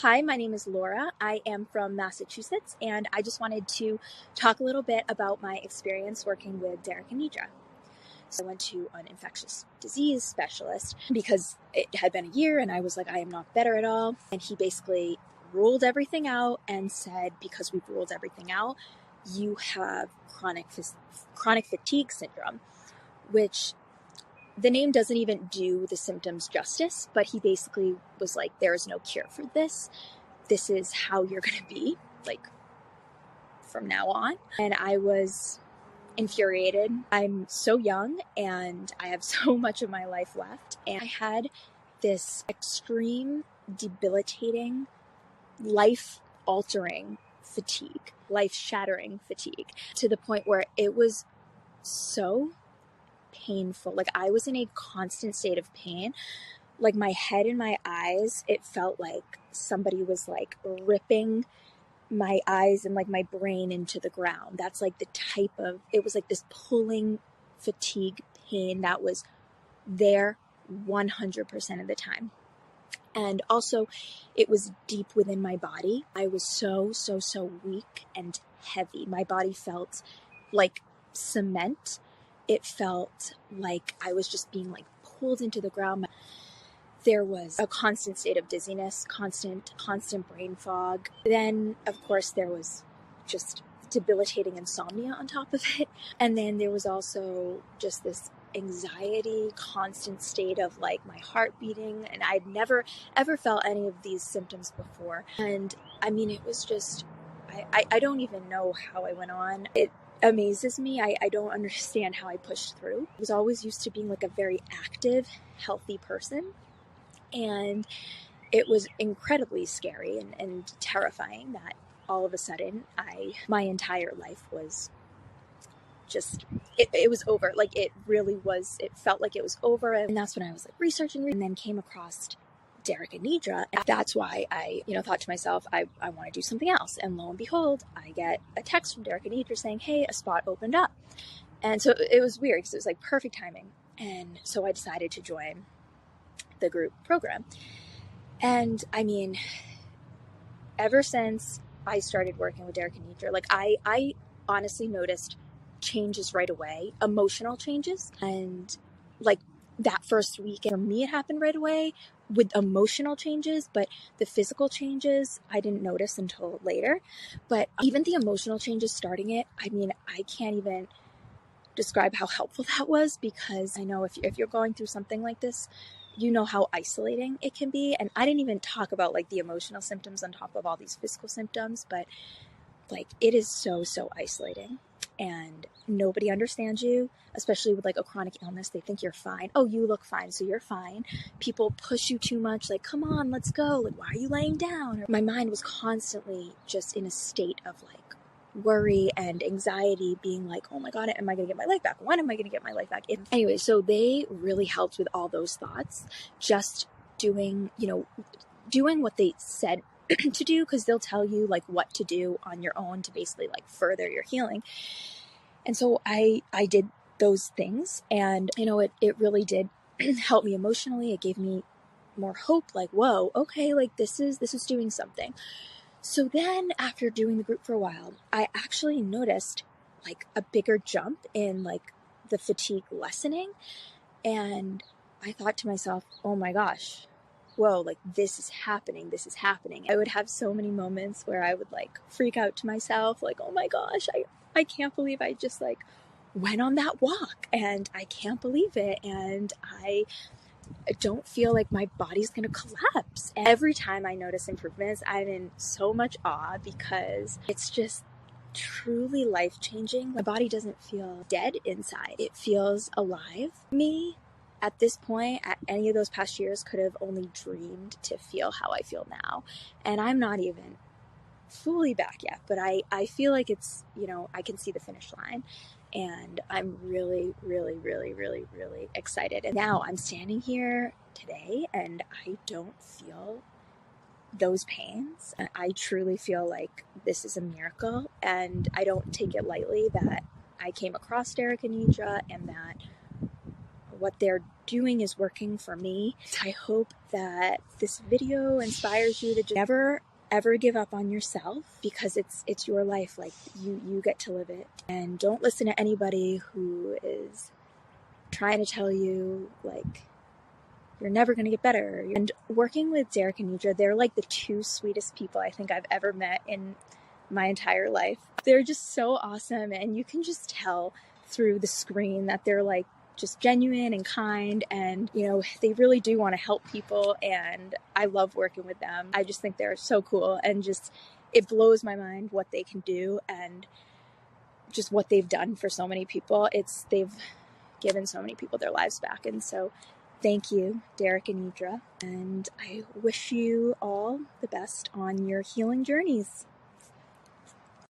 Hi, my name is Laura. I am from Massachusetts, and I just wanted to talk a little bit about my experience working with Daerick and Nedrra. So I went to an infectious disease specialist because it had been a year and I was like, I am not better at all. And he basically ruled everything out and said, because we've ruled everything out, you have chronic fatigue syndrome, which the name doesn't even do the symptoms justice, but he basically was like, there is no cure for this. This is how you're going to be, like, from now on. And I was infuriated. I'm so young and I have so much of my life left. And I had this extreme, debilitating, life-altering fatigue, life-shattering fatigue, to the point where it was so painful. Like, I was in a constant state of pain. Like, my head and my eyes, it felt like somebody was like ripping my eyes and like my brain into the ground. That's like the type of, it was like this pulling fatigue pain that was there 100% of the time. And also, it was deep within my body. I was so weak and heavy. My body felt like cement. It felt like I was just being like pulled into the ground. There was a constant state of dizziness, constant brain fog. Then, of course, there was just debilitating insomnia on top of it. And then there was also just this anxiety, constant state of like my heart beating. And I'd never ever felt any of these symptoms before. And I mean, it was just, I don't even know how I went on. It amazes me. I don't understand how I pushed through. I was always used to being like a very active, healthy person. And it was incredibly scary and terrifying that all of a sudden my entire life was just, it was over. Like, it really was, it felt like it was over. And that's when I was like researching and then came across Daerick and Nedrra. And that's why I, thought to myself, I want to do something else. And lo and behold, I get a text from Daerick and Nedrra saying, hey, a spot opened up. And so it was weird because it was like perfect timing. And so I decided to join the group program. And I mean, ever since I started working with Daerick and Nedrra, like I honestly noticed changes right away, emotional changes. And like that first week for me, it happened right away with emotional changes, but the physical changes I didn't notice until later. But even the emotional changes starting it, I mean, I can't even describe how helpful that was, because I know if you're going through something like this, you know how isolating it can be. And I didn't even talk about like the emotional symptoms on top of all these physical symptoms, but like it is so isolating and nobody understands you, especially with like a chronic illness. They think you're fine. Oh, you look fine, so you're fine. People push you too much, like, come on, let's go. Like, why are you laying down? My mind was constantly just in a state of like worry and anxiety, being like, oh my God, am I going to get my life back? When am I going to get my life back? Anyway, so they really helped with all those thoughts, just doing what they said to do, because they'll tell you like what to do on your own to basically like further your healing. And so I did those things, and it really did help me emotionally. It gave me more hope, like, whoa, okay, like this is doing something. So then after doing the group for a while, I actually noticed like a bigger jump in like the fatigue lessening. And I thought to myself, oh my gosh, whoa, like this is happening. I would have so many moments where I would like freak out to myself, like, oh my gosh, I can't believe I just like went on that walk and I can't believe it. And I don't feel like my body's going to collapse. And every time I notice improvements, I'm in so much awe because it's just truly life-changing. My body doesn't feel dead inside. It feels alive. Me, at this point, at any of those past years, could have only dreamed to feel how I feel now. And I'm not even fully back yet, but I feel like it's, I can see the finish line. And I'm really excited. And now I'm standing here today and I don't feel those pains. And I truly feel like this is a miracle, and I don't take it lightly that I came across Daerick and Nedrra and that what they're doing is working for me. I hope that this video inspires you to just never ever give up on yourself, because it's your life. Like, you get to live it. And don't listen to anybody who is trying to tell you like you're never going to get better. And working with Daerick and Nedrra, they're like the two sweetest people I think I've ever met in my entire life. They're just so awesome, and you can just tell through the screen that they're like just genuine and kind, and you know, they really do want to help people, and I love working with them. I just think they're so cool, and just it blows my mind what they can do and just what they've done for so many people. They've given so many people their lives back, and so thank you, Daerick and Nedrra, and I wish you all the best on your healing journeys.